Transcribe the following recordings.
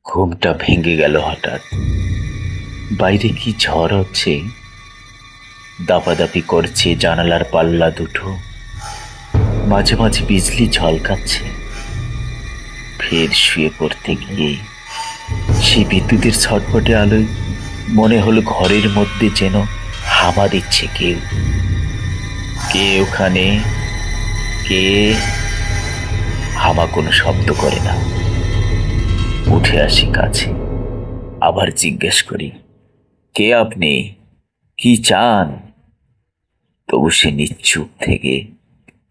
ঘুমটা ভেঙে গেল হঠাৎ। বাইরে কি ঝড় হচ্ছে, দাপাদাপি করছে জানালার পাল্লা দুটো। মাঝে মাঝে বিজলি ঝলকাচ্ছে। ফের শুয়ে পড়তে গিয়ে সেই বিদ্যুতের ছটফটে আলোয় মনে হলো ঘরের মধ্যে যেন হামা দিচ্ছে কেউ। কে ওখানে? কে? হামা কোনো শব্দ করে না। উঠে আসি কাছে, আবার জিজ্ঞেস করি, কে আপনি? কি চান? তবু সে নিশ্চুপ থেকে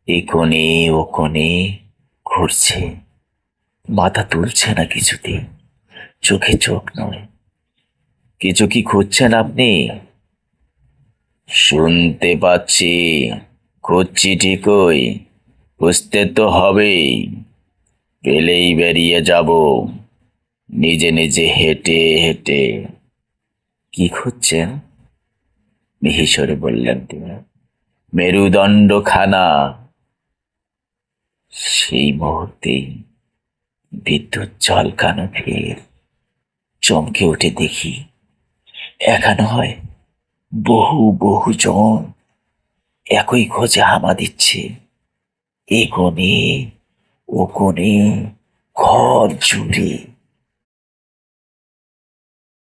এ কোণে ও কোণে ঘুরছে, মাথা তুলছে না কিছুতে। চোখে চোখ নয়। কিছু কি খুঁজছেন আপনি? শুনতে পাচ্ছি, খুঁজছি ঠিকই, খুঁজতে তো হবেই। পেলেই বেরিয়ে যাব, নিজে নিজে হেঁটে হেঁটে। কি খুঁজছেন? মিহিসরে বললেন তিনি। মেরুদণ্ড খানা। সেই মুহূর্তেই বিদ্যুৎ ঝলকানো ফের। চমকে উঠে দেখি, একা নয়, বহু বহু জন একই খোঁজে হামা দিচ্ছে। এ কোণে ও কোণে, ঘর জুড়ে।